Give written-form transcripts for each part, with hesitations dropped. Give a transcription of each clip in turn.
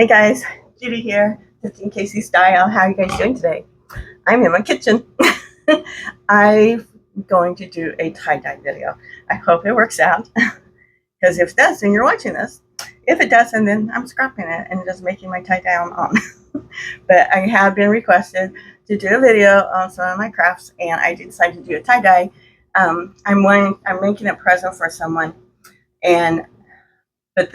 Hey guys, Judy here, just in case you style. How are you guys doing today? I'm in my kitchen. I'm going to do a tie-dye video. I hope it works out, because if it does, then you're watching this. If it doesn't, then I'm scrapping it and just making my tie-dye on. But I have been requested to do a video on some of my crafts, and I decided to do a tie-dye. I'm making a present for someone, but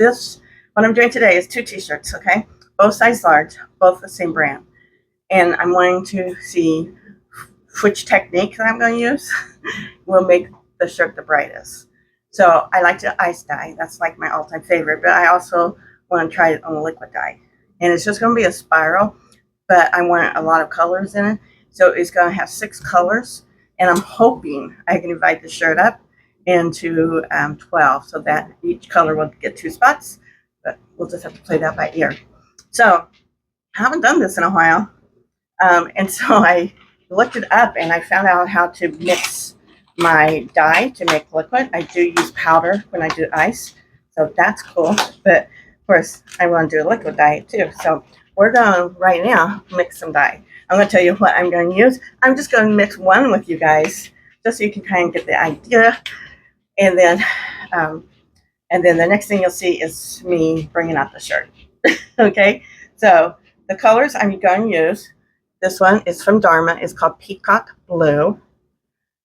what I'm doing today is 2 t-shirts, okay? Both size large, both the same brand. And I'm wanting to see which technique that I'm going to use will make the shirt the brightest. So I like to ice dye. That's like my all-time favorite. But I also want to try it on a liquid dye. And it's just going to be a spiral, but I want a lot of colors in it. So it's going to have 6 colors. And I'm hoping I can divide the shirt up into 12 so that each color will get 2 spots. But we'll just have to play that by ear. So I haven't done this in a while. And so I looked it up and I found out how to mix my dye to make liquid. I do use powder when I do ice, so that's cool. But of course, I want to do a liquid dye too. So we're going to right now mix some dye. I'm going to tell you what I'm going to use. I'm just going to mix one with you guys, just so you can kind of get the idea. And then the next thing you'll see is me bringing out the shirt. Okay, so the colors I'm going to use. This one is from Dharma. It's called Peacock Blue.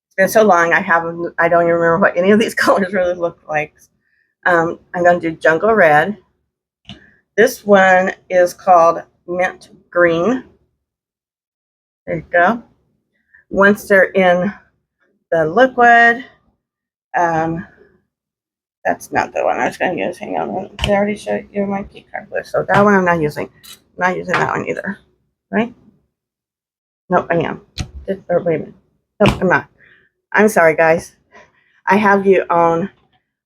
It's been so long, I don't even remember what any of these colors really look like. I'm going to do Jungle Red. This one is called Mint Green. There you go. Once they're in the liquid, that's not the one I was going to use. Hang on, I already showed you my Peacock Blue, so that one I'm not using. I'm not using that one either, right? Nope, I am. Or wait a minute. Nope, I'm not. I'm sorry, guys. I have you on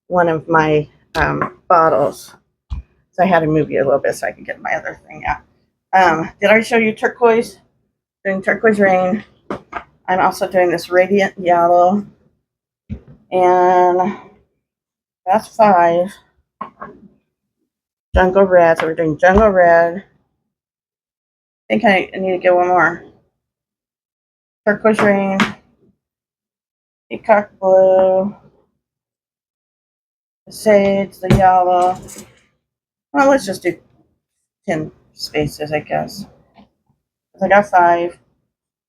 one of my bottles. So I had to move you a little bit so I could get my other thing out. Did I show you turquoise? Doing turquoise rain. I'm also doing this radiant yellow. And that's 5. Jungle red. So we're doing jungle red. I think I need to get one more. Turquoise rain. Peacock blue. The sage, the yellow. Well, let's just do 10 spaces, I guess. I got 5.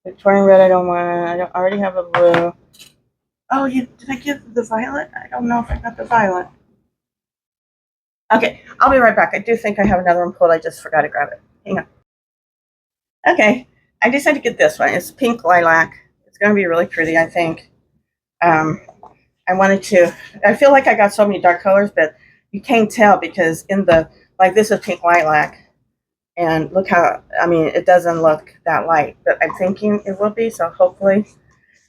Victorian red, I don't want. I already have a blue. Oh, did I give the violet? I don't know if I got the violet. Okay, I'll be right back. I do think I have another one pulled. I just forgot to grab it. Hang on. Okay, I decided to get this one. It's pink lilac. It's going to be really pretty, I think. I feel like I got so many dark colors, but you can't tell because this is pink lilac. And look how, it doesn't look that light, but I'm thinking it will be, so hopefully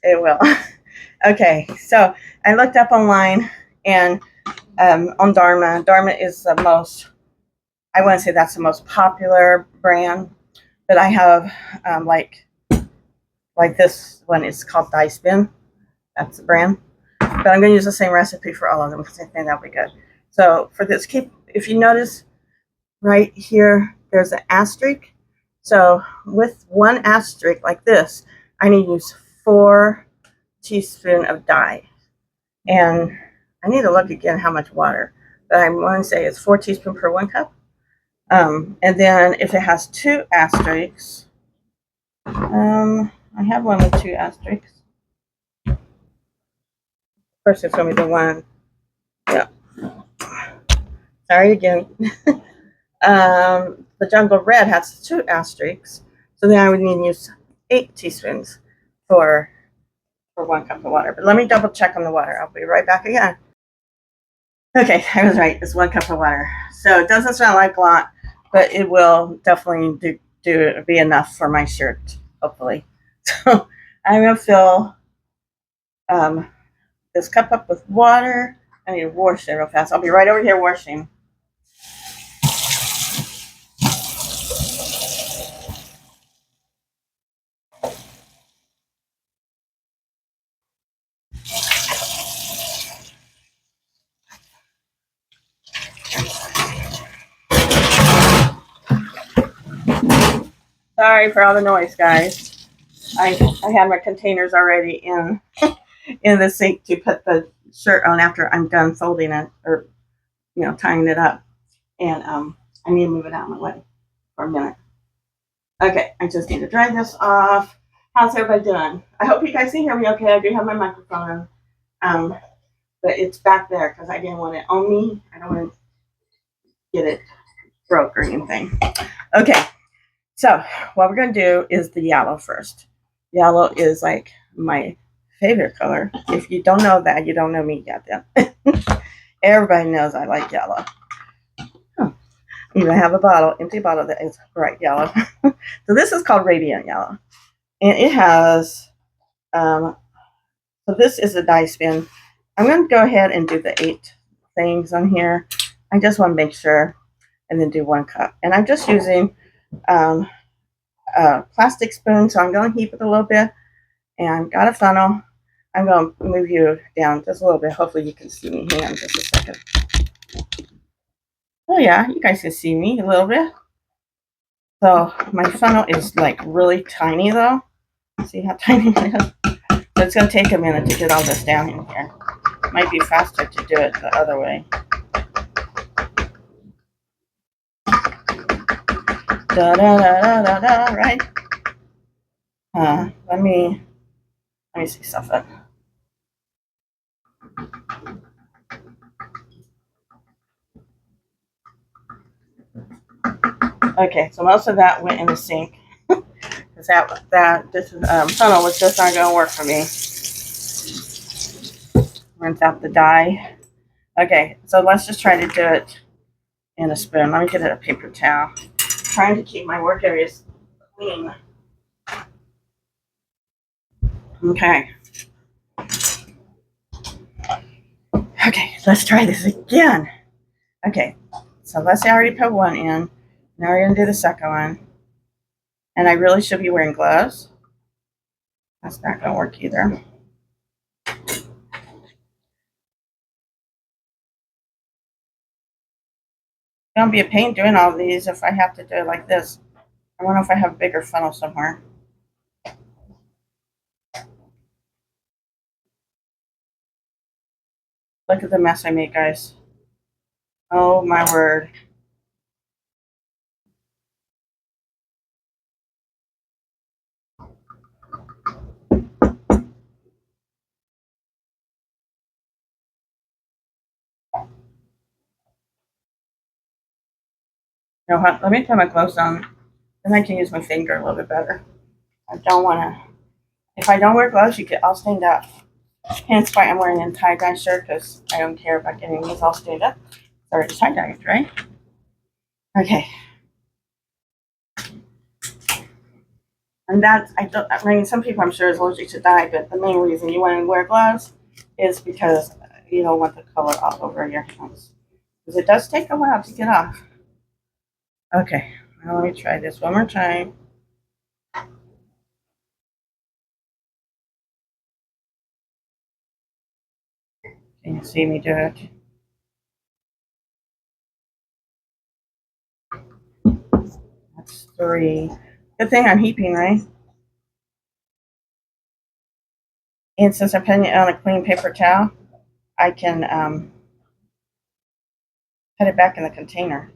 it will. Okay, so I looked up online and on Dharma. Dharma is the most, I want to say that's the most popular brand, but I have like this one is called Dye Spin. That's the brand. But I'm going to use the same recipe for all of them because I think that'll be good. So for this, if you notice right here, there's an asterisk. So with one asterisk like this, I need to use 4 teaspoons of dye. And I need to look again how much water. But I want to say it's 4 teaspoons per 1 cup. And then if it has 2 asterisks, I have one with 2 asterisks. Of course, it's going to be the one. Yeah. Sorry again. The jungle red has 2 asterisks, so then I would need to use 8 teaspoons for 1 cup of water. But let me double check on the water. I'll be right back again. Okay, I was right. It's 1 cup of water. So it doesn't sound like a lot, but it will definitely be enough for my shirt, hopefully. So I'm going to fill this cup up with water. I need to wash it real fast. I'll be right over here washing. Sorry for all the noise, guys. I had my containers already in the sink to put the shirt on after I'm done folding it or tying it up, and I need to move it out of my way for a minute. Okay, I just need to dry this off. How's everybody doing? I hope you guys can hear me okay. I do have my microphone on, but it's back there because I didn't want it on me. I don't want to get it broke or anything. Okay, so what we're going to do is the yellow first. Yellow is like my favorite color. If you don't know that, you don't know me yet then. Everybody knows I like yellow. Even have a empty bottle that is bright yellow. So this is called Radiant Yellow. And it has, so this is a die spin. I'm going to go ahead and do the 8 things on here. I just want to make sure, and then do 1 cup. And I'm just using a plastic spoon, so I'm going to heat it a little bit. And I've got a funnel. I'm going to move you down just a little bit. Hopefully you can see me. Hang on just a second. Oh yeah, you guys can see me a little bit. So my funnel is like really tiny though. See how tiny it is? So it's going to take a minute to get all this down in here. Might be faster to do it the other way. Da da da da da, right? Let me see something. Okay, so most of that went in the sink because this funnel was just not going to work for me. Rinse out the dye. Okay, so let's just try to do it in a spoon. Let me get a paper towel. I'm trying to keep my work areas clean. Okay. Okay, let's try this again. Okay, so let's say I already put 1 in. Now we're going to do the second one. And I really should be wearing gloves. That's not going to work either. It's going to be a pain doing all these if I have to do it like this. I wonder if I have a bigger funnel somewhere. Look at the mess I made, guys. Oh my word. You know what? Let me put my gloves on. Then I can use my finger a little bit better. I don't want to. If I don't wear gloves, you get all stained up. Hence why I'm wearing a tie-dye shirt, because I don't care about getting these all stained up. It's already tie-dyed, right? Okay. And that's, I mean, some people I'm sure is allergic to dye, but the main reason you want to wear gloves is because you don't want the color all over your hands. Because it does take a while to get off. Okay, now let me try this one more time. Can you see me do it? That's 3. Good thing I'm heaping, right? And since I'm putting it on a clean paper towel, I can put it back in the container.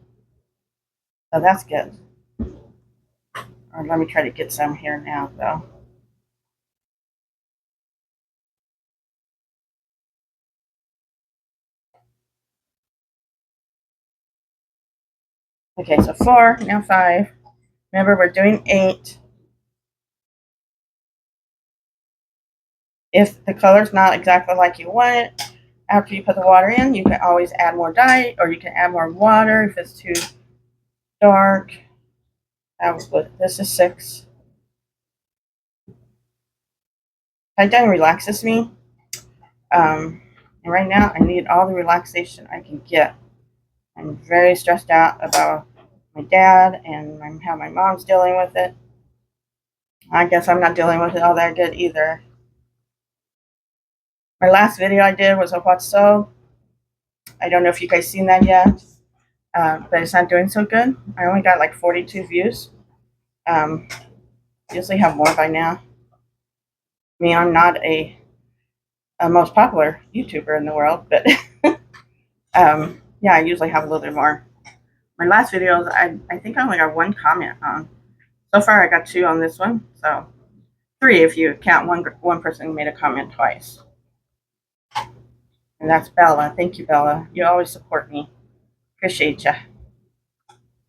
So that's good. Or let me try to get some here now, though. Okay, so 4, now 5. Remember, we're doing 8. If the color's not exactly like you want it, after you put the water in, you can always add more dye, or you can add more water if it's too dark. That was good. This is 6. Tie-dye relaxes me. And right now, I need all the relaxation I can get. I'm very stressed out about my dad and how my mom's dealing with it. I guess I'm not dealing with it all that good either. My last video I did was a what's so. I don't know if you guys seen that yet, but it's not doing so good. I only got like 42 views. Usually have more by now. I mean, I'm not a most popular YouTuber in the world, but yeah, I usually have a little bit more. My last videos, I think I only got one comment on. So far, I got 2 on this one, so 3 if you count one person who made a comment twice. And that's Bella. Thank you, Bella. You always support me. Appreciate you.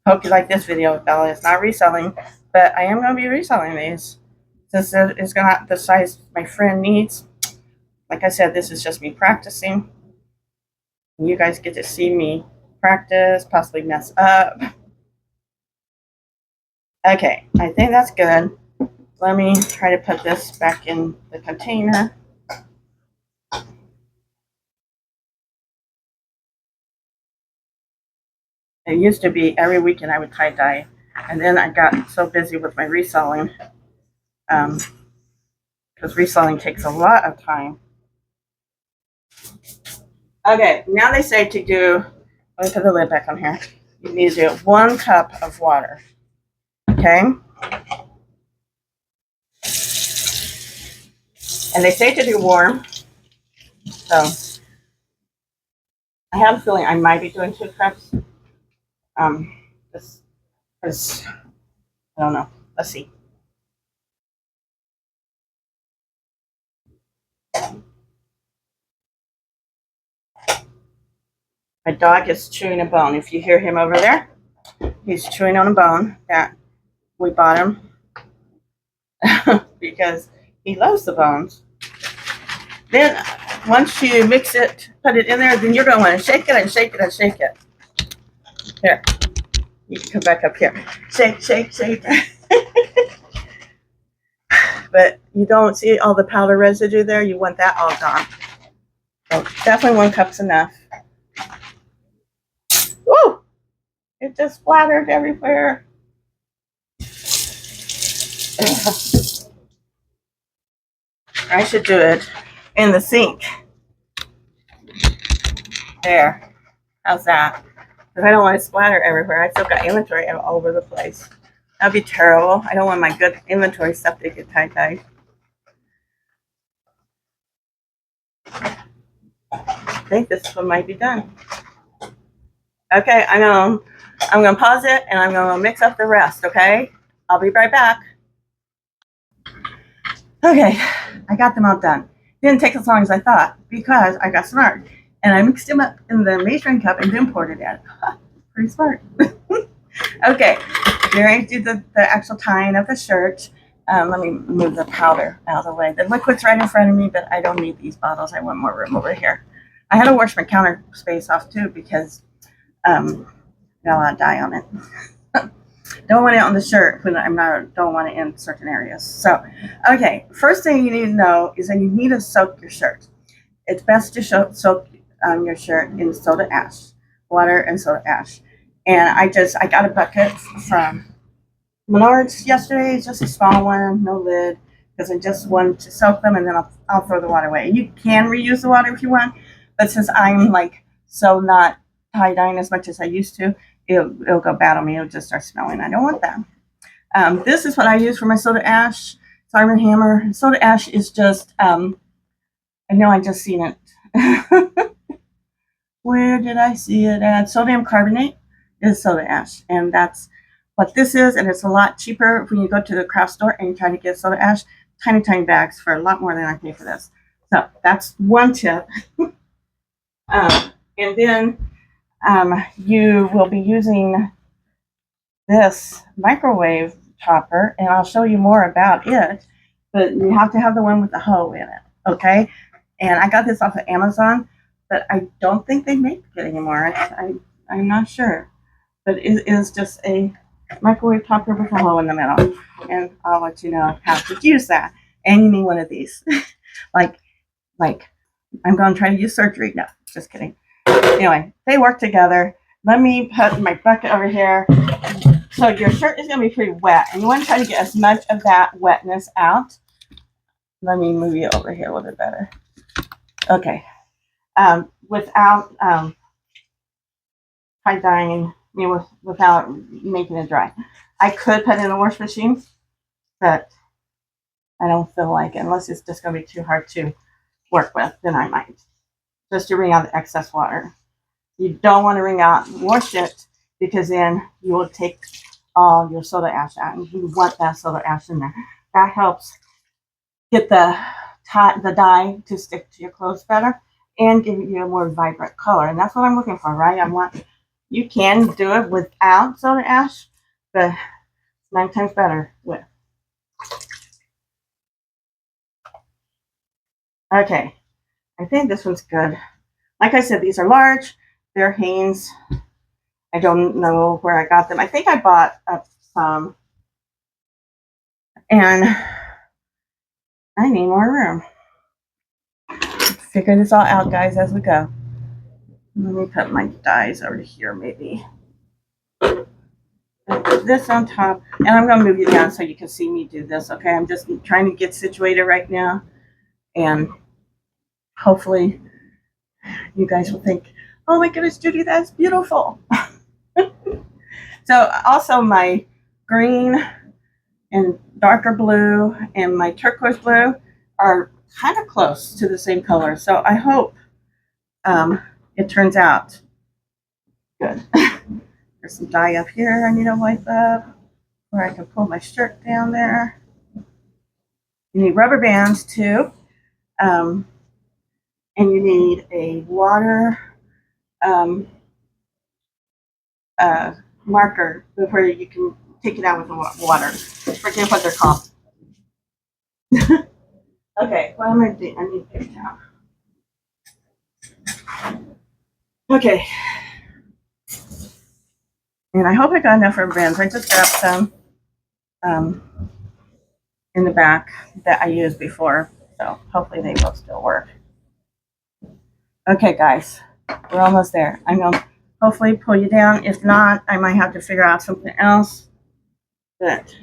Hope you like this video, Bella. It's not reselling, but I am going to be reselling these. Since it's going the size my friend needs. Like I said, this is just me practicing. You guys get to see me practice, possibly mess up. Okay, I think that's good. Let me try to put this back in the container. It used to be every weekend I would tie dye, and then I got so busy with my reselling, because reselling takes a lot of time. Okay, now they say to do, let me put the lid back on here. You need to do 1 cup of water. Okay? And they say to do warm. So I have a feeling I might be doing 2 cups. This is, I don't know. Let's see. My dog is chewing a bone. If you hear him over there, he's chewing on a bone that we bought him because he loves the bones. Then once you mix it, put it in there, then you're going to want to shake it and shake it and shake it. Here, you can come back up here. Shake, shake, shake. But you don't see all the powder residue there. You want that all gone. So definitely 1 cup's enough. Woo! It just splattered everywhere. I should do it in the sink. There. How's that? Because I don't want to splatter everywhere. I still got inventory all over the place. That'd be terrible. I don't want my good inventory stuff to get tie-dyed. I think this one might be done. Okay, I'm gonna pause it and I'm gonna mix up the rest. Okay, I'll be right back. Okay, I got them all done. Didn't take as long as I thought because I got smart and I mixed them up in the measuring cup and then poured it in. Pretty smart. Okay, here I do the actual tying of the shirt. Let me move the powder out of the way. The liquid's right in front of me, but I don't need these bottles. I want more room over here. I had to wash my counter space off too because got a lot of dye on it. Don't want it on the shirt when don't want it in certain areas. So, okay, first thing you need to know is that you need to soak your shirt. It's best to soak your shirt in soda ash, water and soda ash. And I got a bucket from Menards yesterday, just a small one, no lid, because I just wanted to soak them and then I'll throw the water away. And you can reuse the water if you want, but since I'm like so not tie-dyeing as much as I used to, it'll go bad on me. It'll just start smelling. I don't want that. This is what I use for my soda ash. Arm & Hammer. Soda ash is just, I know I just seen it. Where did I see it at? Sodium carbonate is soda ash. And that's what this is. And it's a lot cheaper when you go to the craft store and you try to get soda ash. Tiny, tiny bags for a lot more than I pay for this. So that's one tip. And then you will be using this microwave topper, and I'll show you more about it, but you have to have the one with the hoe in it, okay? And I got this off of Amazon, but I don't think they make it anymore. I'm not sure, but it is just a microwave topper with a hoe in the middle, and I'll let you know how to use that. And you need one of these. like I'm going to try to use surgery. No, just kidding. Anyway, they work together. Let me put my bucket over here. So your shirt is going to be pretty wet, and you want to try to get as much of that wetness out. Let me move you over here a little bit better. Okay. Without tie-dyeing without making it dry. I could put it in the wash machine, but I don't feel like it unless it's just going to be too hard to work with. Then I might just to wring out the excess water. You don't want to wring out and wash it because then you will take all your soda ash out, and you want that soda ash in there. That helps get the dye to stick to your clothes better and give you a more vibrant color. And that's what I'm looking for, right? You can do it without soda ash, but 9 times better with. Okay, I think this one's good. Like I said, these are large. They're Hanes. I don't know where I got them. I think I bought some, and I need more room. Figure this all out, guys, as we go. Let me put my dies over here, maybe. Put this on top, and I'm going to move you down so you can see me do this, okay? I'm just trying to get situated right now, and hopefully you guys will think, oh my goodness, Judy, that's beautiful. So also my green and darker blue and my turquoise blue are kind of close to the same color. So I hope it turns out good. There's some dye up here I need to wipe up where I can pull my shirt down there. You need rubber bands too. And you need a water marker where you can take it out with the water. Forget what they're called. Okay, what am I doing? I need to pick it out. Okay. And I hope I got enough rubber bands. I just grabbed some in the back that I used before. So hopefully they will still work. Okay, guys, we're almost there. I'm going to hopefully pull you down. If not, I might have to figure out something else. But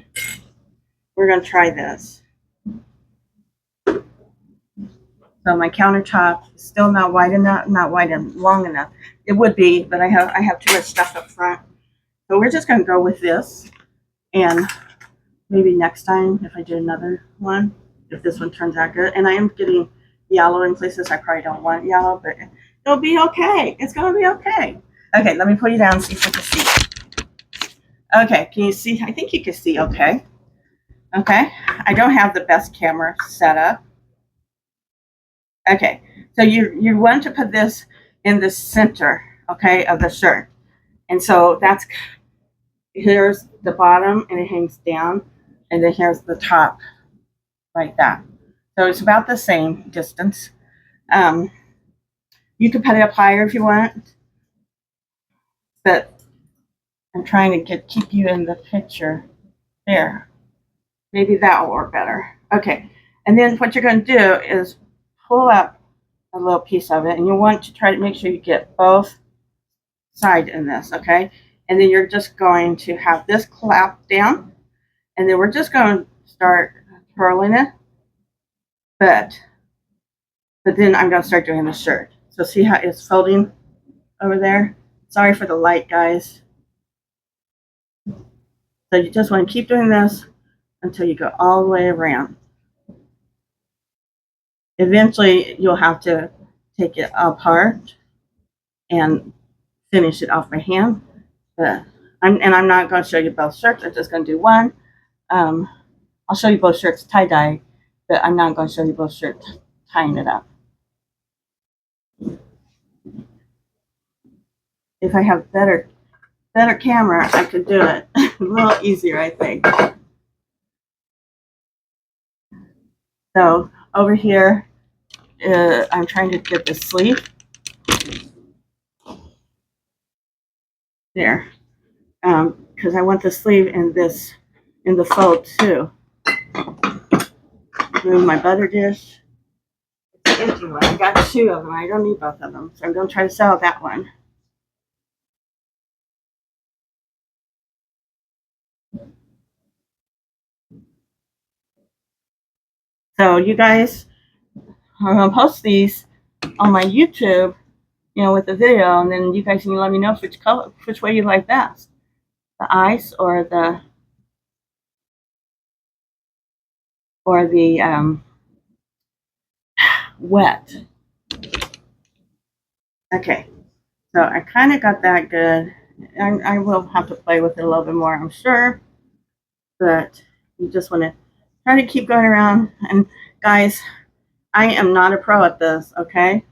we're going to try this. So my countertop is still not wide enough, not wide and long enough. It would be, but I have too much stuff up front. So we're just going to go with this. And maybe next time if I do another one, if this one turns out good. And I am getting yellow in places I probably don't want yellow, but it'll be okay. It's going to be okay. Okay, let me put you down and see if you can see. Okay, can you see? I think you can see okay. Okay, I don't have the best camera set up. Okay, so you want to put this in the center, okay, of the shirt. And so here's the bottom and it hangs down, and then here's the top like that. So it's about the same distance. You can put it up higher if you want, but I'm trying to keep you in the picture there. Maybe that will work better. Okay, and then what you're going to do is pull up a little piece of it, and you want to try to make sure you get both sides in this, okay? And then you're just going to have this clap down, and then we're just going to start twirling it, but then I'm going to start doing the shirt. So see how it's folding over there? Sorry for the light, guys. So you just want to keep doing this until you go all the way around. Eventually, you'll have to take it apart and finish it off by hand. But I'm not going to show you both shirts. I'm just going to do one. I'll show you both shirts tie-dye, but I'm not going to show you both shirts tying it up. If I have better camera, I could do it a little easier, I think. So over here, I'm trying to get the sleeve. There. Because I want the sleeve in the fold too. Move my butter dish. It's an empty one. I got 2 of them. I don't need both of them. So I'm going to try to sell that one. So you guys, I'm going to post these on my YouTube with the video, and then you guys can let me know which way you like best, the ice or the wet. Okay, so I kind of got that good. I will have to play with it a little bit more, I'm sure, but you just want to try to keep going around. And guys, I am not a pro at this, okay?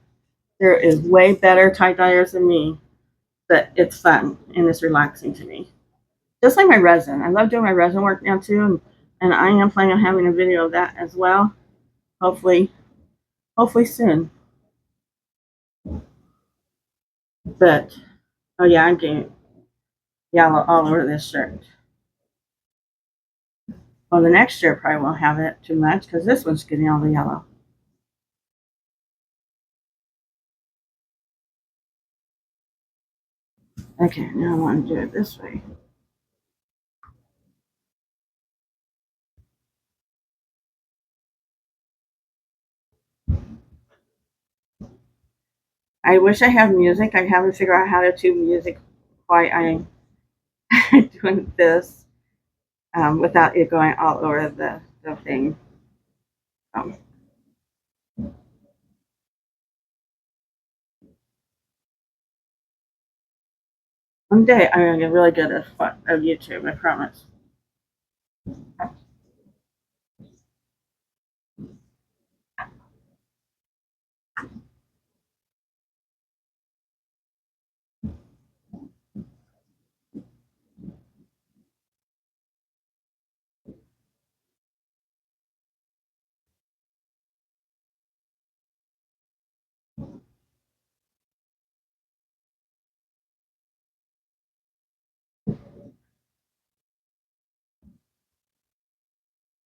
There is way better tie-dyers than me, but it's fun and it's relaxing to me. Just like my resin. I love doing my resin work now too, and I am planning on having a video of that as well. Hopefully soon. But oh yeah, I'm getting yellow all over this shirt. Well, the next shirt probably won't have it too much because this one's getting all the yellow. Okay, now I want to do it this way. I wish I had music. I haven't figured out how to do music while I'm doing this without it going all over the thing. Um, One day I'm going to get really good at YouTube, I promise.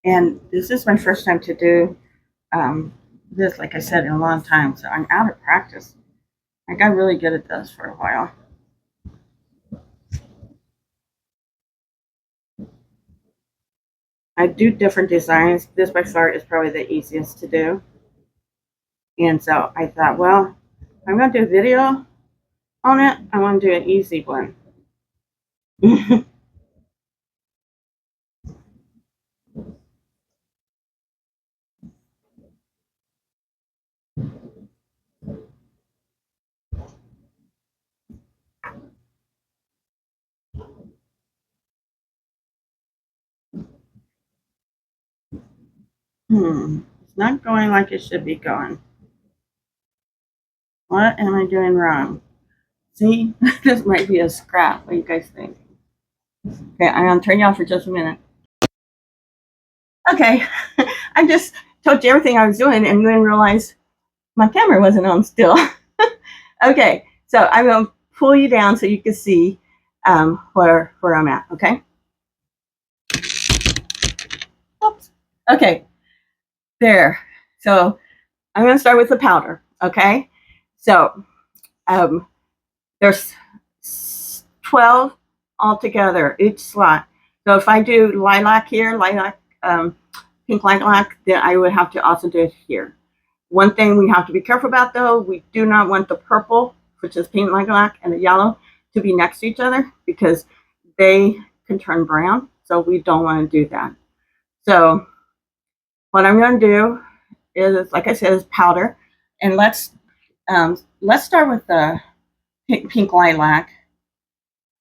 And this is my first time to do this, like I said, in a long time. So I'm out of practice. I got really good at this for a while. I do different designs. This by far is probably the easiest to do. And so I thought, well, I'm going to do a video on it. I want to do an easy one. It's not going like it should be going. What am I doing wrong? See, this might be a scrap. What do you guys think? Okay, I'm going to turn you off for just a minute. Okay, I just told you everything I was doing and then realized my camera wasn't on still. Okay, so I'm going to pull you down so you can see where I'm at, okay? Oops. Okay, there. So I'm going to start with the powder, okay? So there's 12 altogether, each slot. So if I do lilac here, pink lilac, then I would have to also do it here. One thing we have to be careful about though, we do not want the purple, which is pink lilac, and the yellow to be next to each other because they can turn brown. So we don't want to do that. So what I'm going to do is, like I said, is powder. And let's start with the pink lilac.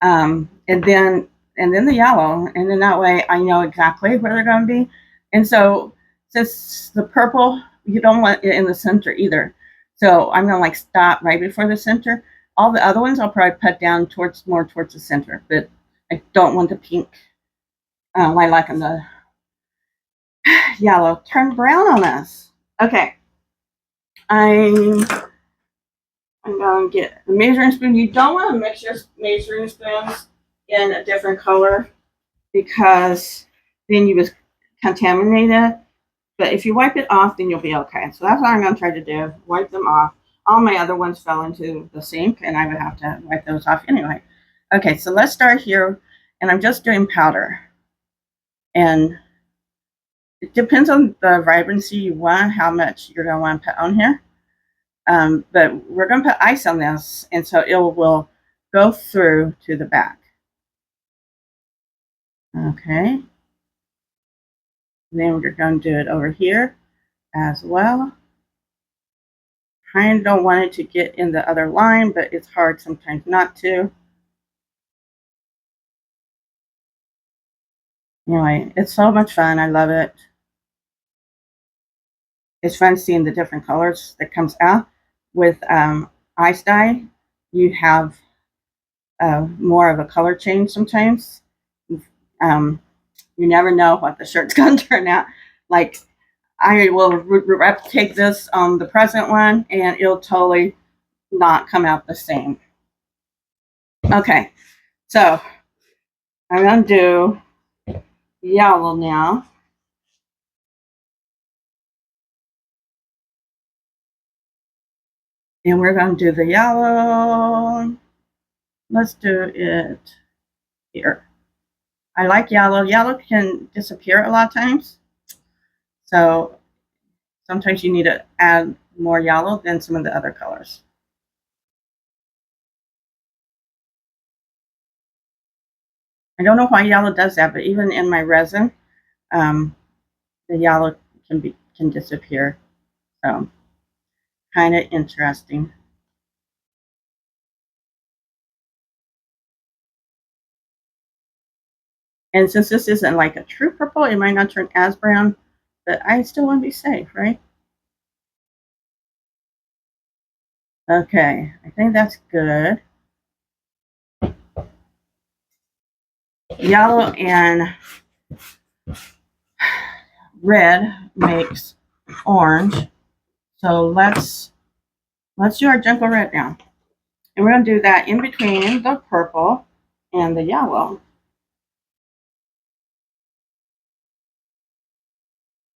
And then the yellow, and then that way I know exactly where they're going to be. And so since the purple, you don't want it in the center either. So I'm going to like stop right before the center. All the other ones I'll probably put down more towards the center, but I don't want the pink lilac and the yellow turn brown on us. Okay. I'm going to get the measuring spoon. You don't want to mix your measuring spoons in a different color because then you just contaminate it. But if you wipe it off, then you'll be okay. So that's what I'm going to try to do. Wipe them off. All my other ones fell into the sink, and I would have to wipe those off anyway. Okay, so let's start here. And I'm just doing powder. And it depends on the vibrancy you want, how much you're going to want to put on here. But we're going to put ice on this, and so it will go through to the back. Okay. Then we're going to do it over here as well. Kind of don't want it to get in the other line, but it's hard sometimes not to. Anyway, it's so much fun. I love it. It's fun seeing the different colors that comes out. With ice dye, you have more of a color change sometimes. You never know what the shirt's going to turn out. Like, I will replicate this on the present one, and it'll totally not come out the same. Okay, so I'm going to do yellow now. And we're going to do the yellow. Let's do it here. I like yellow. Yellow can disappear a lot of times. So sometimes you need to add more yellow than some of the other colors. I don't know why yellow does that, but even in my resin, the yellow can disappear. So kind of interesting. And since this isn't like a true purple, it might not turn as brown, but I still want to be safe, right? Okay, I think that's good. Yellow and red makes orange. So let's do our jungle red now. And we're going to do that in between the purple and the yellow.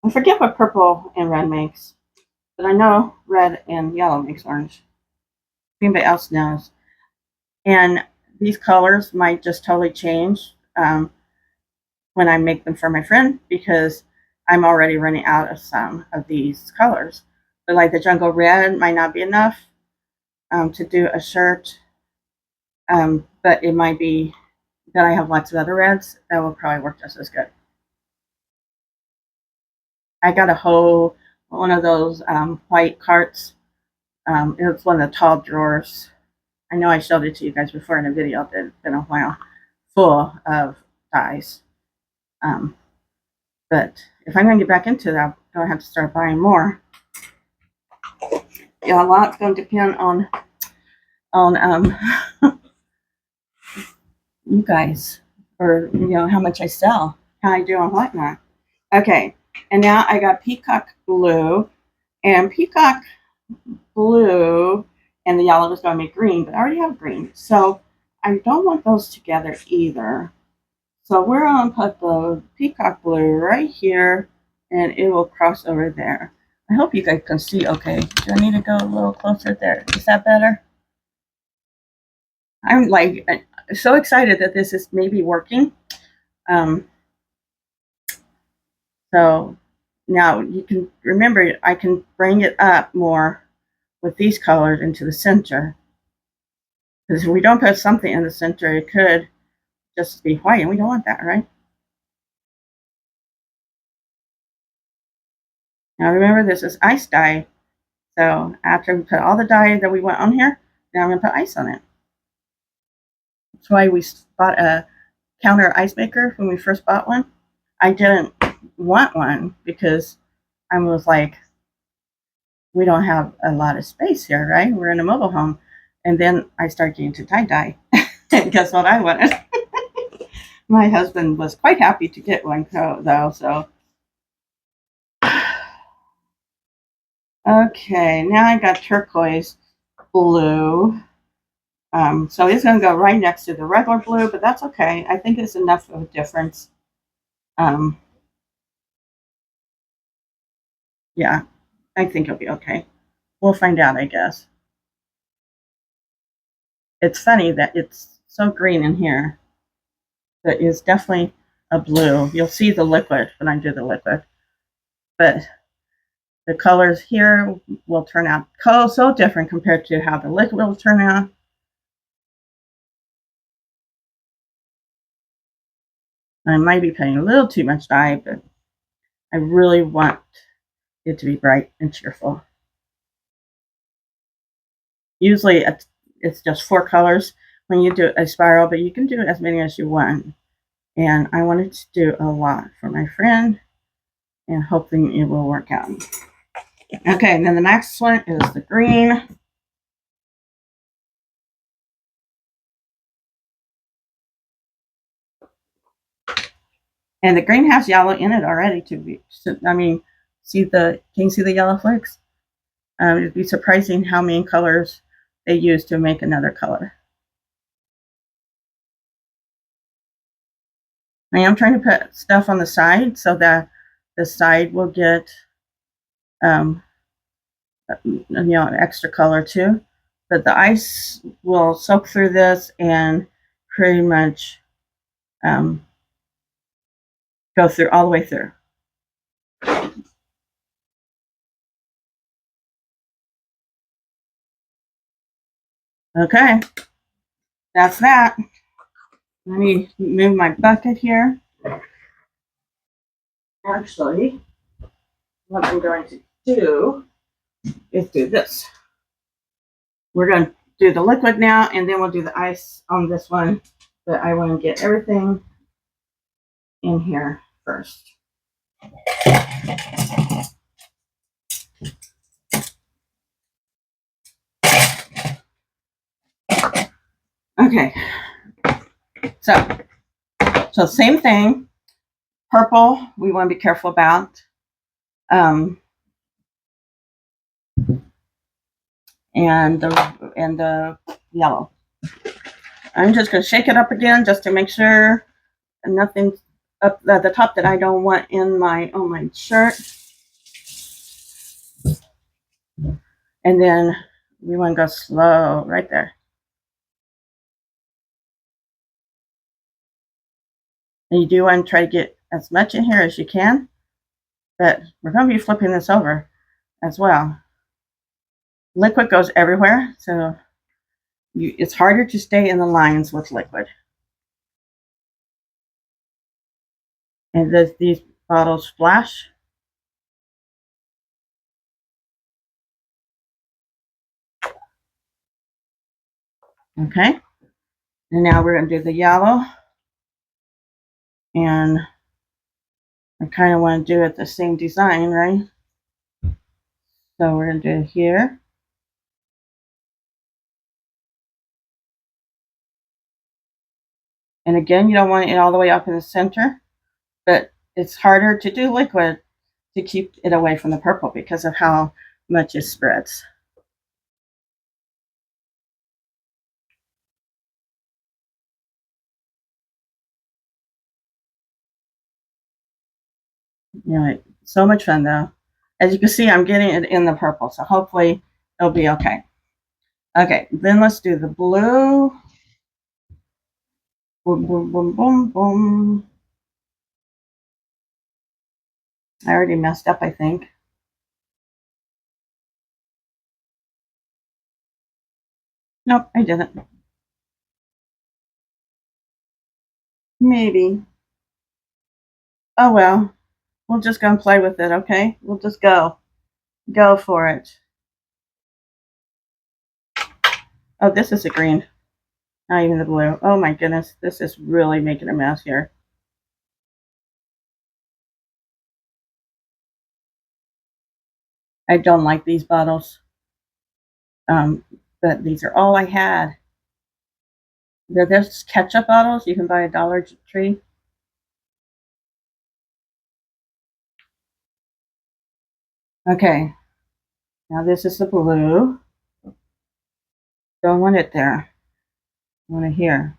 I forget what purple and red makes, but I know red and yellow makes orange. If anybody else knows. And these colors might just totally change when I make them for my friend, because I'm already running out of some of these colors. But like the jungle red might not be enough to do a shirt, but it might be that I have lots of other reds that will probably work just as good. I got a whole one of those white carts. It was one of the tall drawers. I know I showed it to you guys before in a video, but it's been a while, full of dyes. But if I'm going to get back into that, I'm going to have to start buying more. Yeah, a lot's going to depend on you guys, or how much I sell, how I do on whatnot. Okay, and now I got peacock blue, and peacock blue and the yellow is going to make green, but I already have green, so I don't want those together either. So we're going to put the peacock blue right here, and it will cross over there. I hope you guys can see okay. Do I need to go a little closer there? Is that better? I'm like so excited that this is maybe working. So now you can remember, I can bring it up more with these colors into the center. Because if we don't put something in the center, it could just be white, and we don't want that, right? Now remember, this is ice dye. So after we put all the dye that we want on here, now I'm going to put ice on it. That's why we bought a counter ice maker when we first bought one. I didn't want one because I was like, we don't have a lot of space here, right? We're in a mobile home. And then I started getting to tie-dye. And guess what I wanted? My husband was quite happy to get one, though, so. Okay, now I got turquoise blue. So it's going to go right next to the regular blue, but that's okay. I think it's enough of a difference. Yeah, I think it'll be okay. We'll find out, I guess. It's funny that it's so green in here. That is definitely a blue. You'll see the liquid when I do the liquid. But The colors here will turn out so different compared to how the liquid will turn out. I might be putting a little too much dye, but I really want it to be bright and cheerful. Usually it's just 4 colors when you do a spiral, but you can do as many as you want. And I wanted to do a lot for my friend, and hoping it will work out. Okay, and then the next one is the green. And the green has yellow in it already I mean, can you see the yellow flakes? It'd be surprising how many colors they use to make another color. I am trying to put stuff on the side so that the side will get extra color too. But the ice will soak through this and pretty much go through all the way through. Okay, that's that. Let me move my bucket here. Actually, what I'm going to do is do this. We're going to do the liquid now, and then we'll do the ice on this one. But I want to get everything in here first. Okay, so same thing. Purple, we want to be careful about. And the yellow. I'm just going to shake it up again just to make sure nothing's up at the top that I don't want on my shirt. And then we want to go slow right there. And you do want to try to get as much in here as you can, but we're going to be flipping this over as well. Liquid goes everywhere, so it's harder to stay in the lines with liquid. And these bottles flash. Okay, and now we're going to do the yellow. And I kind of want to do it the same design, right? So we're going to do it here. And again, you don't want it all the way up in the center, but it's harder to do liquid to keep it away from the purple because of how much it spreads. So much fun though. As you can see, I'm getting it in the purple, so hopefully it'll be okay. Okay, then let's do the blue. Boom, boom, boom, boom, boom. I already messed up, I think. Nope, I didn't. Maybe. Oh well. We'll just go and play with it, okay? We'll just go. Go for it. Oh, this is a green. Not even the blue. Oh my goodness. This is really making a mess here. I don't like these bottles. But these are all I had. They're just ketchup bottles. You can buy a Dollar Tree. Okay. Now this is the blue. Don't want it there. I want it here.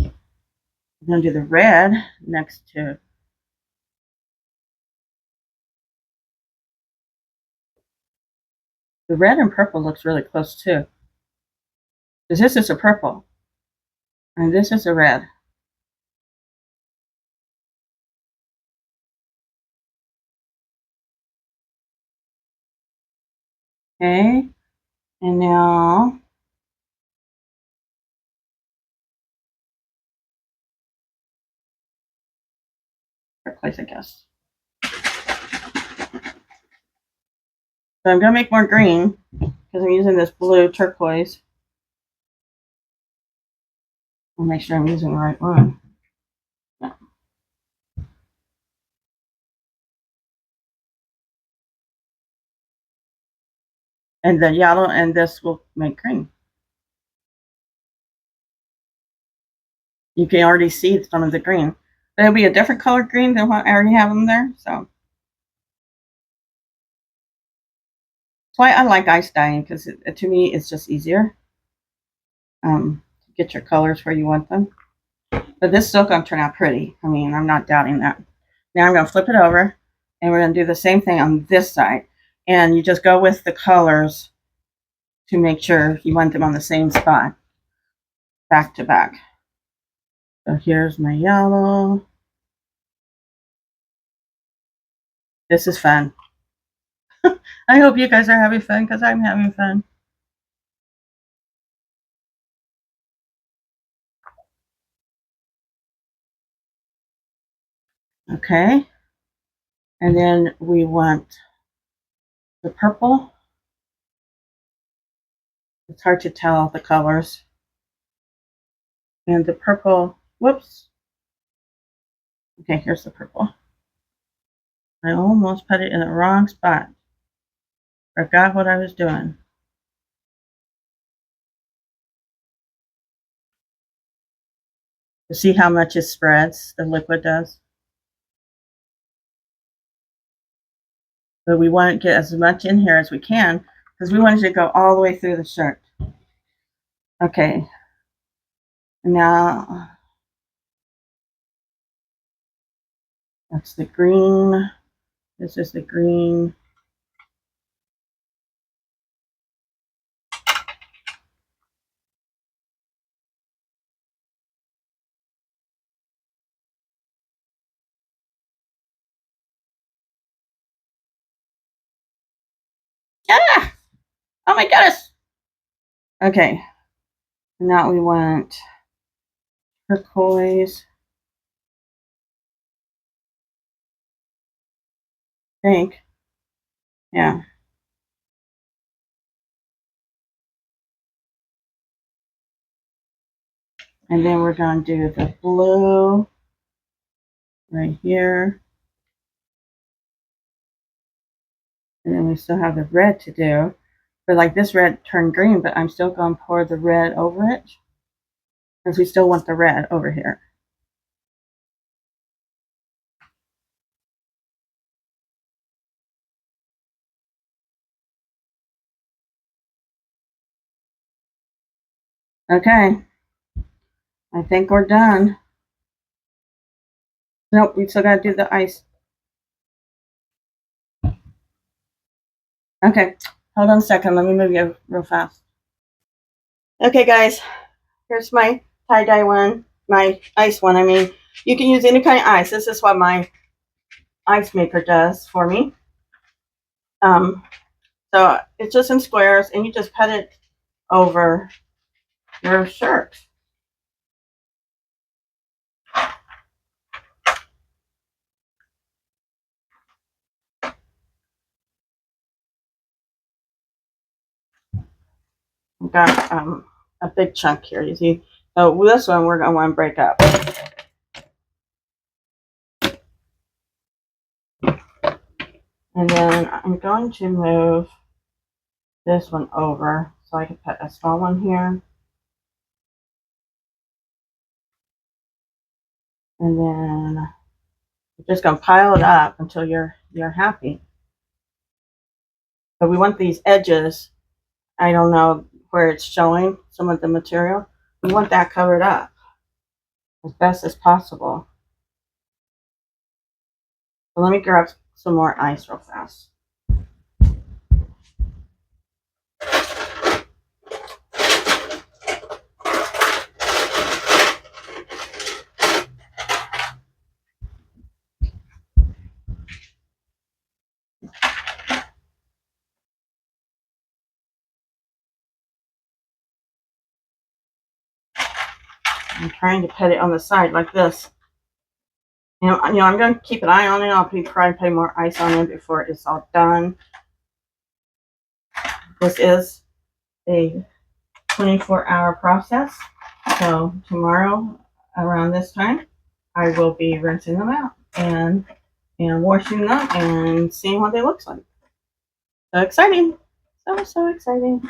I'm going to do the red next to The red and purple looks really close too. Because this is a purple. And this is a red. Okay. And now place, I guess. So I'm gonna make more green because I'm using this blue turquoise. I'll make sure I'm using the right one. Yeah. And the yellow and this will make green. You can already see some of the green. But it'll be a different color green than what I already have them there. So that's why I like ice dyeing, because to me it's just easier to get your colors where you want them. But this still going to turn out pretty. I mean, I'm not doubting that. Now I'm going to flip it over, and we're going to do the same thing on this side. And you just go with the colors to make sure you want them on the same spot, back to back. So here's my yellow. This is fun. I hope you guys are having fun, because I'm having fun. Okay. And then we want the purple. It's hard to tell the colors. And the purple, whoops. Okay, here's the purple. I almost put it in the wrong spot. Forgot what I was doing. To see how much it spreads, the liquid does. But we want to get as much in here as we can, because we want it to go all the way through the shirt. Okay. Now, that's the green. This is the green. Ah! Oh my goodness! Okay. Now we want turquoise. I think. Yeah. And then we're going to do the blue right here. And then we still have the red to do. But like this red turned green, but I'm still going to pour the red over it, because we still want the red over here. Okay. I think we're done. Nope, we still got to do the ice. Okay, hold on a second. Let me move you real fast. Okay, guys, here's my tie-dye one, my ice one. I mean, you can use any kind of ice. This is what my ice maker does for me. So it's just in squares, and you just put it over your shirt. I've got a big chunk here, you see. So this one we're going to want to break up. And then I'm going to move this one over so I can put a small one here. And then you're just going to pile it up until you're happy. But we want these edges, I don't know where it's showing some of the material. We want that covered up as best as possible. So let me grab some more ice real fast. I'm trying to put it on the side like this. I'm going to keep an eye on it. I'll probably put more ice on it before it's all done. This is a 24-hour process. So tomorrow around this time, I will be rinsing them out and washing them and seeing what they look like. So exciting. So exciting.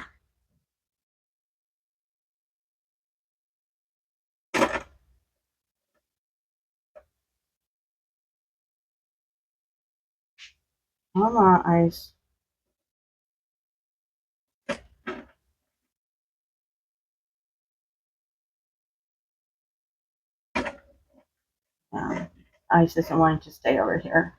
Come on, ice. Ice doesn't want to stay over here.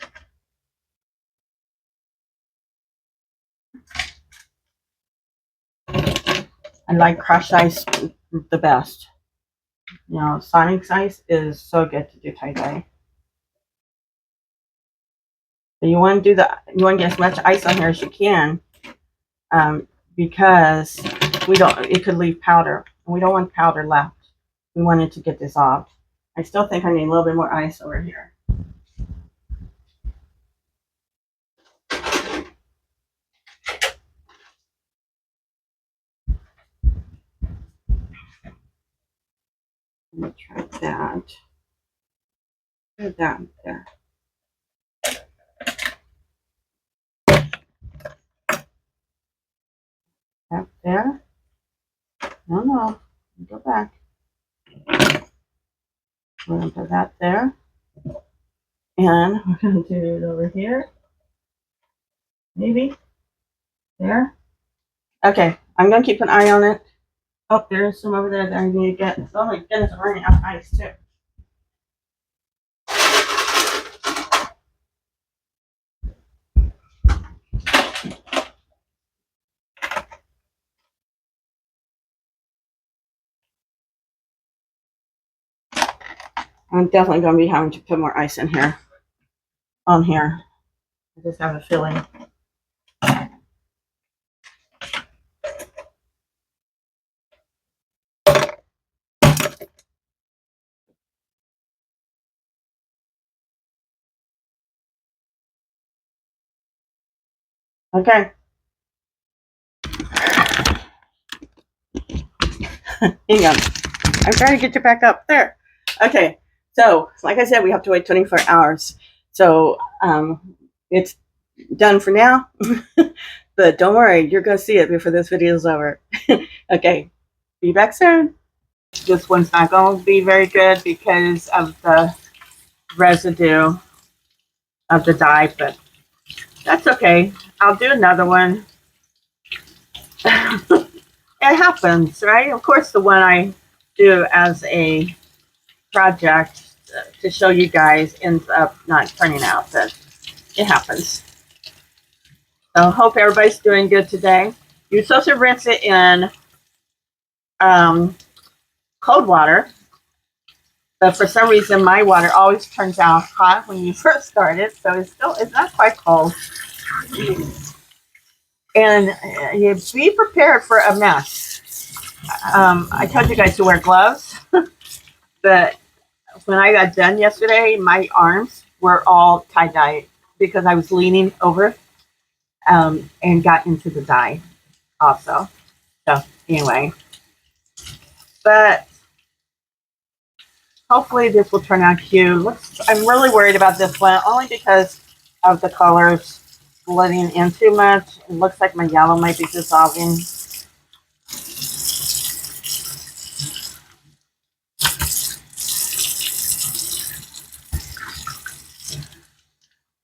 I like crushed ice the best. Sonic's ice is so good to do tie-dye. But you want to get as much ice on here as you can, because it could leave powder. And we don't want powder left. We want it to get dissolved. I still think I need a little bit more ice over here. Let me try that. Put that there. That there. No. Go back. We're going to put that there. And we're going to do it over here. Maybe. There. Okay. I'm going to keep an eye on it. Oh, there's some over there that I need to get. Oh my goodness, I'm running out of ice too. I'm definitely going to be having to put more ice in here. On here. I just have a feeling. Okay. Hang on. I'm trying to get you back up there. Okay. So, like I said, we have to wait 24 hours. So, it's done for now. But don't worry, you're going to see it before this video is over. Okay. Be back soon. This one's not going to be very good because of the residue of the dye, but that's okay. I'll do another one. It happens, right? Of course, the one I do as a project to show you guys ends up not turning out, but it happens. So hope everybody's doing good today. You're supposed to rinse it in cold water, but for some reason my water always turns out hot when you first start it, so it's not quite cold. And you be prepared for a mess. I told you guys to wear gloves, but when I got done yesterday, my arms were all tie-dyed because I was leaning over and got into the dye also. So anyway, but hopefully this will turn out cute. I'm really worried about this one only because of the colors blending in too much. It looks like my yellow might be dissolving.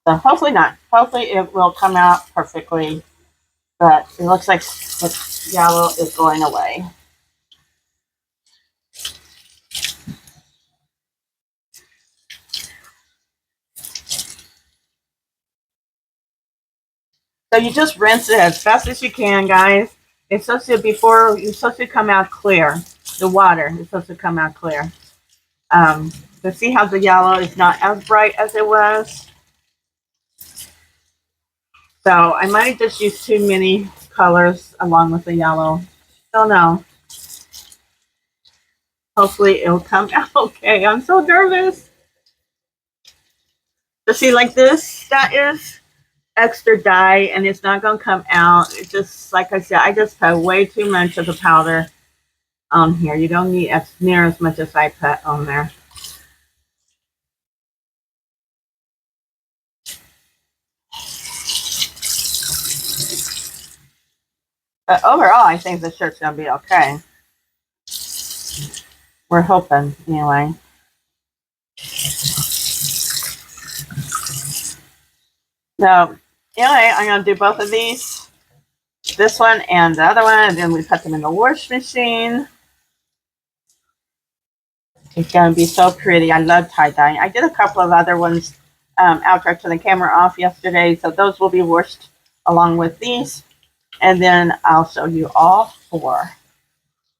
So hopefully not. Hopefully it will come out perfectly. But it looks like the yellow is going away. So you just rinse it as fast as you can, guys. It's supposed to come out clear. The water is supposed to come out clear. But see how the yellow is not as bright as it was? So I might have just used too many colors along with the yellow. Don't know. Hopefully it'll come out okay. I'm so nervous. To see like this, that is extra dye and it's not going to come out. It just, like I said, I just put way too much of the powder on here. You don't need as near as much as I put on there. But overall, I think the shirt's going to be okay. We're hoping, anyway. So, anyway, I'm going to do both of these. This one and the other one, and then we put them in the wash machine. It's going to be so pretty. I love tie-dye. I did a couple of other ones after I turned the camera off yesterday, so those will be washed along with these. And then I'll show you all four.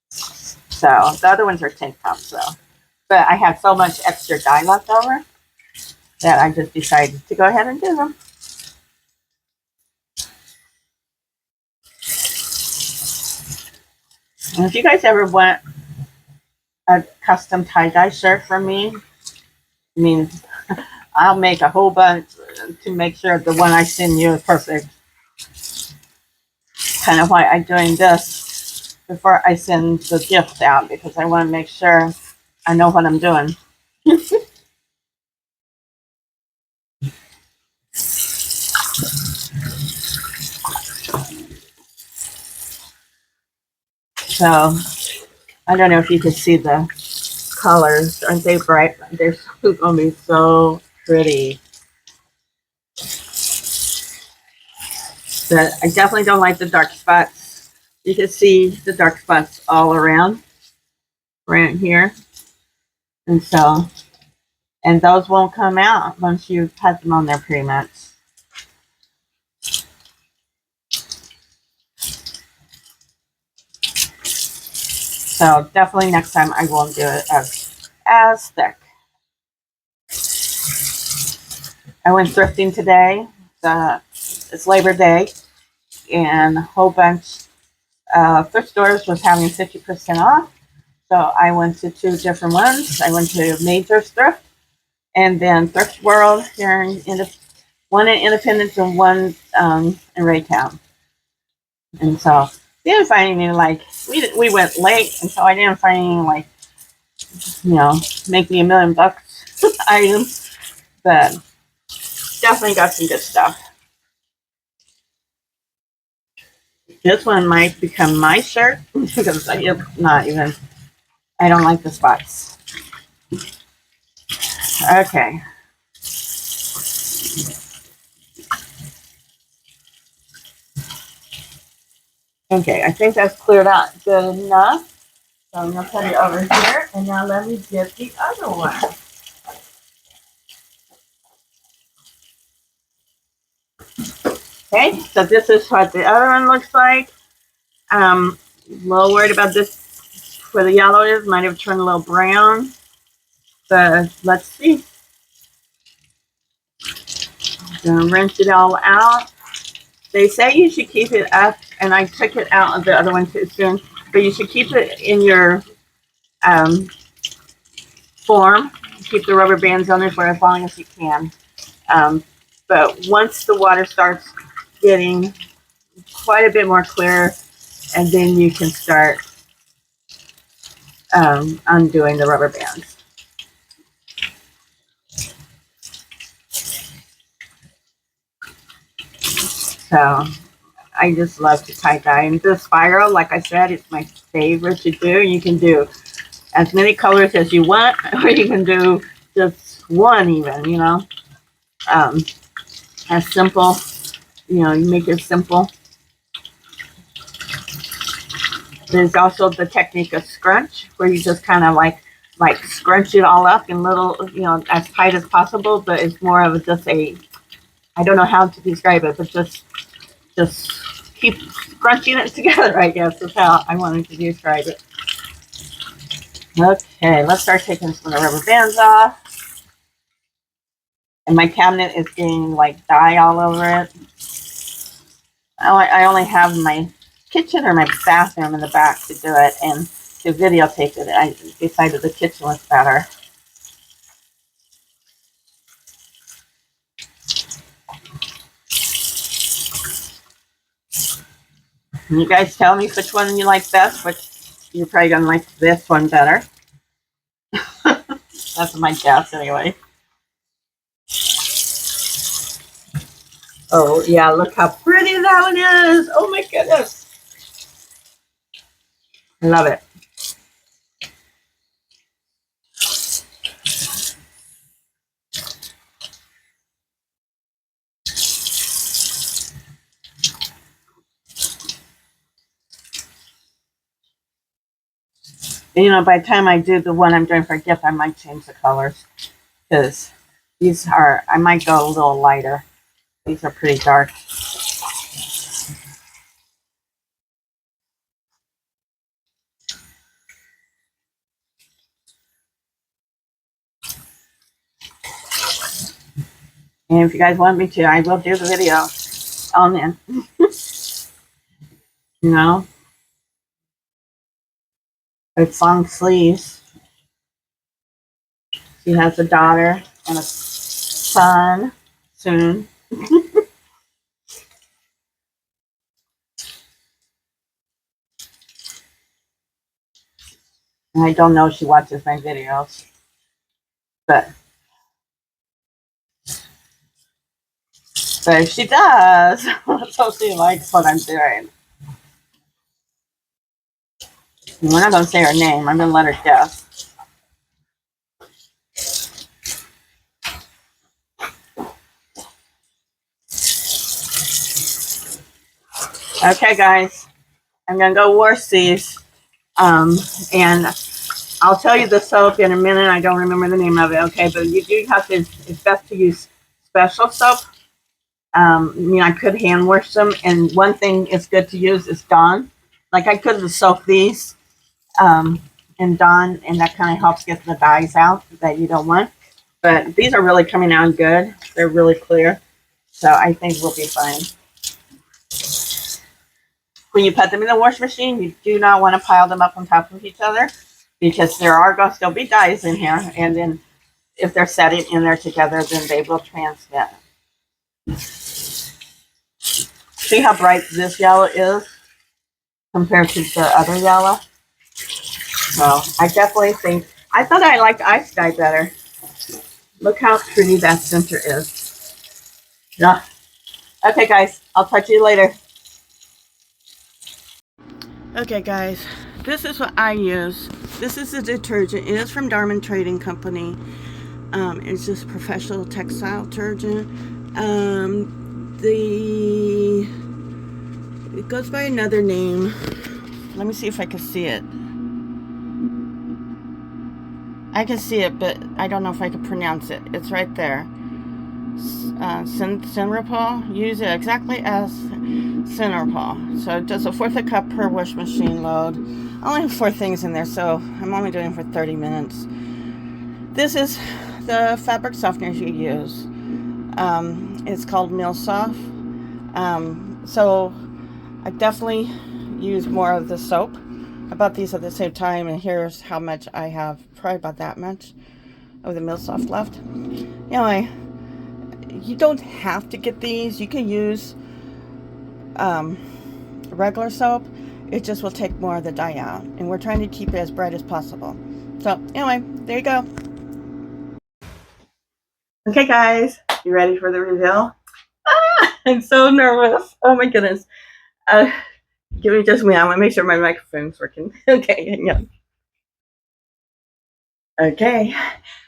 So the other ones are tank tops, though. But I have so much extra dye left over that I just decided to go ahead and do them. And if you guys ever want a custom tie-dye shirt from me, I mean, I'll make a whole bunch to make sure the one I send you is perfect. Kind of why I'm doing this before I send the gift out, because I want to make sure I know what I'm doing. So I don't know if you can see the colors. Aren't they bright? They're going to be so pretty. But I definitely don't like the dark spots. You can see the dark spots all around right here. And so, and those won't come out once you put them on there pretty much. So definitely next time I won't do it as thick. I went thrifting today. It's Labor Day, and a whole bunch of thrift stores was having 50% off. So I went to two different ones. I went to Major Thrift and then Thrift World here in one in Independence and one in Raytown. And so didn't find any like we went late, and so I didn't find any like make me $1 million items, but definitely got some good stuff. This one might become my shirt because I don't like the spots. Okay. Okay, I think that's cleared out good enough. So I'm going to put it over here, and now let me get the other one. Okay, so this is what the other one looks like. A little worried about this where the yellow is. Might have turned a little brown, but let's see. I'm going to rinse it all out. They say you should keep it up, and I took it out of the other one too soon, but you should keep it in your form. Keep the rubber bands on there for as long as you can. But once the water starts getting quite a bit more clear, and then you can start undoing the rubber bands. So I just love to tie dye. And the spiral, like I said, it's my favorite to do. You can do as many colors as you want, or you can do just one even, as simple, you make it simple. There's also the technique of scrunch, where you just kind of like scrunch it all up in little, as tight as possible, but it's more of just I don't know how to describe it, but just keep scrunching it together, I guess is how I wanted to describe it. Okay, let's start taking some of the rubber bands off. And my cabinet is getting like dye all over it. I only have my kitchen or my bathroom in the back to do it, and to videotape it. I decided the kitchen was better. And you guys tell me which one you like best, but you're probably going to like this one better. That's my guess anyway. Oh, yeah, look how pretty that one is. Oh, my goodness. I love it. And, you know, by the time I do the one I'm doing for a gift, I might change the colors. Because these are, I might go a little lighter. These are pretty dark. And if you guys want me to, I will do the video on in. You know? It's long sleeves. She has a daughter and a son soon. And I don't know if she watches my videos. But if she does, let's hope she likes what I'm doing. And we're not going to say her name. I'm going to let her guess. Okay, guys. I'm going to go wash these. And I'll tell you the soap in a minute. I don't remember the name of it, okay? But you do have to, it's best to use special soap. I mean, I could hand wash them. And one thing it's good to use is Dawn. Like, I could have soaked these in Dawn, and that kind of helps get the dyes out that you don't want. But these are really coming out good. They're really clear. So I think we'll be fine. When you put them in the wash machine, you do not want to pile them up on top of each other, because there are going to still be dyes in here. And then if they're setting in there together, then they will transmit. See how bright this yellow is compared to the other yellow? So I definitely think, I thought I liked ice dye better. Look how pretty that center is. Yeah. Okay, guys, I'll talk to you later. Okay, guys, this is what I use. This is the detergent. It is from Darman Trading Company. It's just professional textile detergent. It goes by another name. Let me see if I can see it. I can see it, but I don't know if I can pronounce it. It's right there. Cinderpaw. Use it exactly as Cinderpaw. So it does a fourth a cup per wash machine load. I only have 4 things in there, so I'm only doing it for 30 minutes. This is the fabric softener you use. It's called Milsoft. So I definitely use more of the soap. I bought these at the same time, and here's how much I have. Probably about that much of the Milsoft left. Anyway, you don't have to get these. You can use regular soap. It just will take more of the dye out, and we're trying to keep it as bright as possible. So anyway, there you go. Okay, guys, you ready for the reveal? I'm so nervous. Oh my goodness. Give me just a minute. I want to make sure my microphone's working. Okay, hang on. Okay,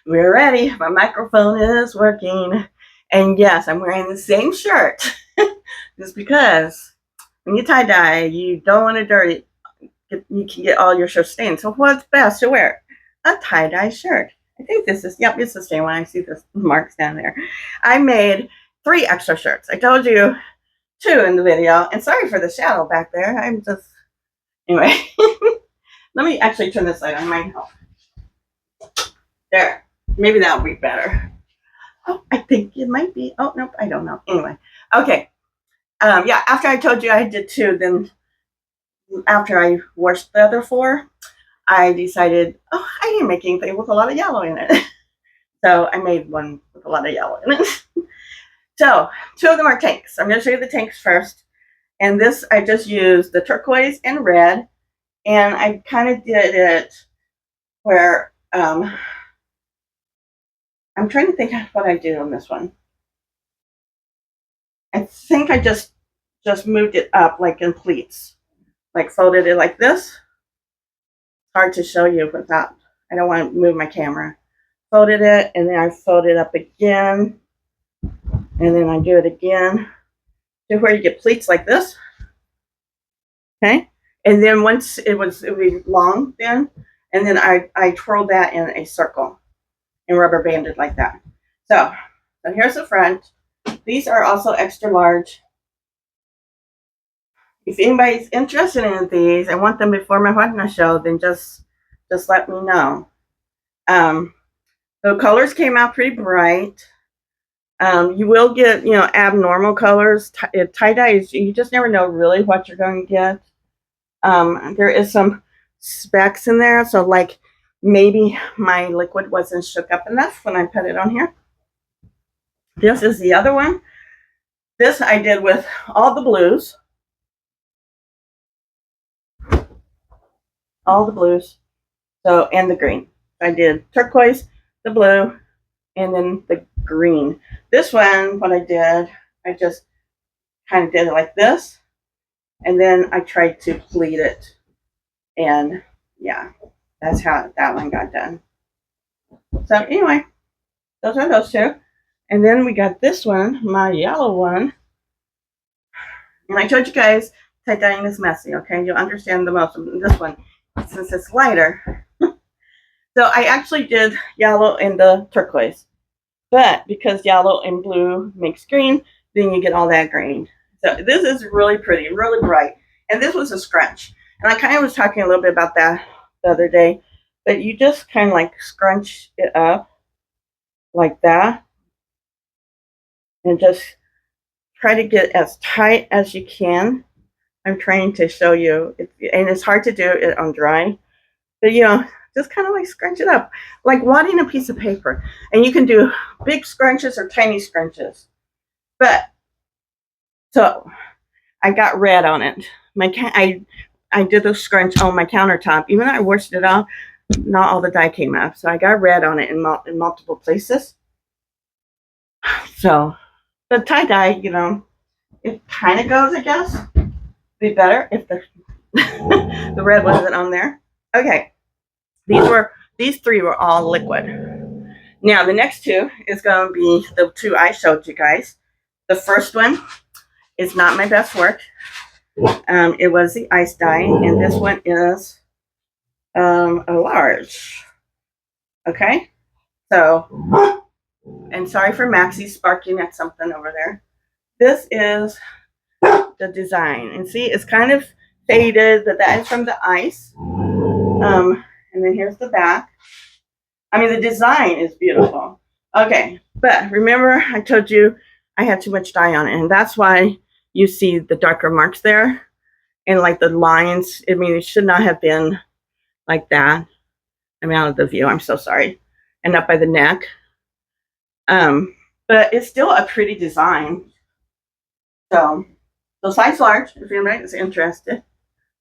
we're ready. My microphone is working. And yes, I'm wearing the same shirt. Just because when you tie-dye, you don't want to dirty. You can get all your shirt stained. So what's best to wear? A tie-dye shirt. I think this is, yep, it's the same one. I see the marks down there. I made 3 extra shirts. I told you 2 in the video. And sorry for the shadow back there. I'm just, anyway. Let me actually turn this light on. Might help. There. Maybe that'll be better. Oh, I think it might be. Oh, nope, I don't know. Anyway. Okay. Yeah, after I told you I did 2, then after I washed the other 4, I decided, oh, I didn't make anything with a lot of yellow in it. So I made one with a lot of yellow in it. So 2 of them are tanks. I'm going to show you the tanks first. And this, I just used the turquoise and red. And I kind of did it where, I'm trying to think of what I did on this one. I think I just moved it up like in pleats. Like folded it like this. It's hard to show you without, I don't want to move my camera. Folded it, and then I fold it up again. And then I do it again to where you get pleats like this. Okay, and then once it would be long then, and then I twirl that in a circle and rubber banded like that. So here's the front. These are also extra large. If anybody's interested in these and want them before my partner show, then just let me know. The colors came out pretty bright. You will get, abnormal colors. Tie-dye is, you just never know really what you're going to get. There is some specks in there, so like maybe my liquid wasn't shook up enough when I put it on here. This is the other one. This I did with all the blues. All the blues. So, and the green. I did turquoise, the blue, and then the green. This one, what I did, I just kind of did it like this. And then I tried to pleat it. And yeah, that's how that one got done. So anyway, those are those 2. And then we got this one, my yellow one. And I told you guys, tie-dyeing is messy, okay? You'll understand the most of this one since it's lighter. So I actually did yellow and the turquoise. But because yellow and blue makes green, then you get all that green. So this is really pretty, really bright. And this was a scrunch. And I kind of was talking a little bit about that the other day. But you just kind of like scrunch it up like that. And just try to get as tight as you can. I'm trying to show you. And it's hard to do it on dry. But, just kind of like scrunch it up. Like wadding a piece of paper. And you can do big scrunches or tiny scrunches. But, so, I got red on it. I did the scrunch on my countertop. Even though I washed it off, not all the dye came up. So I got red on it in multiple places. So the tie-dye, it kind of goes, I guess. Be better if the the red wasn't on there. Okay. These 3 were all liquid. Now the next 2 is going to be the 2 I showed you guys. The first one is not my best work. It was the ice dye, and this one is a large. Okay, so, and sorry for Maxie sparking at something over there. This is the design, and see, it's kind of faded, but that is from the ice. And then here's the back. I mean, the design is beautiful. Okay, but remember I told you I had too much dye on it, and that's why you see the darker marks there. And like the lines, I mean, it should not have been like that. I'm out of the view, I'm so sorry. And up by the neck. But it's still a pretty design. So size large, if anybody is interested.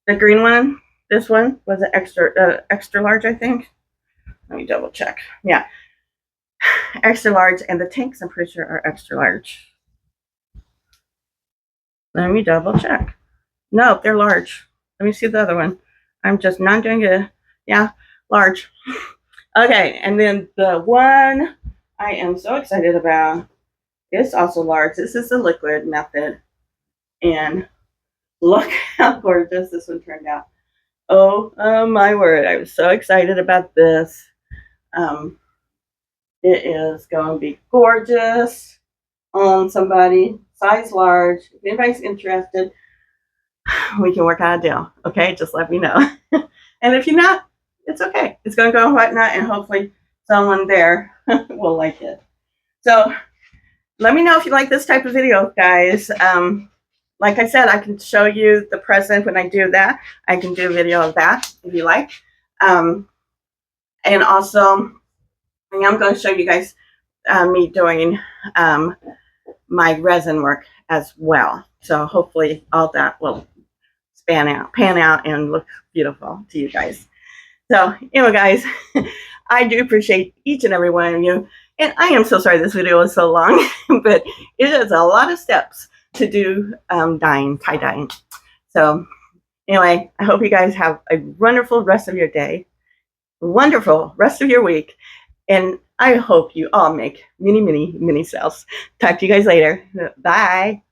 The green one, this one was an extra large, I think. Let me double check. Yeah, extra large, and the tanks I'm pretty sure are extra large. Let me double check. No, they're large. Let me see the other one. I'm just not doing it. Yeah, large. Okay, and then the one I am so excited about is also large. This is the liquid method. And look how gorgeous this one turned out. Oh my word, I was so excited about this. It is going to be gorgeous on somebody, size large. If anybody's interested, we can work out a deal. Okay, just let me know. And if you're not, it's okay. It's going to go on Whatnot, and hopefully someone there will like it. So let me know if you like this type of video, guys. Like I said, I can show you the present when I do that. I can do a video of that if you like. And also, I'm going to show you guys me doing my resin work as well. So hopefully all that will pan out and look beautiful to you guys. So, guys, I do appreciate each and every one of you. And I am so sorry this video is so long, but it is a lot of steps to do tie dyeing. So anyway, I hope you guys have a wonderful rest of your day, wonderful rest of your week, and I hope you all make many, many, many sales. Talk to you guys later. Bye.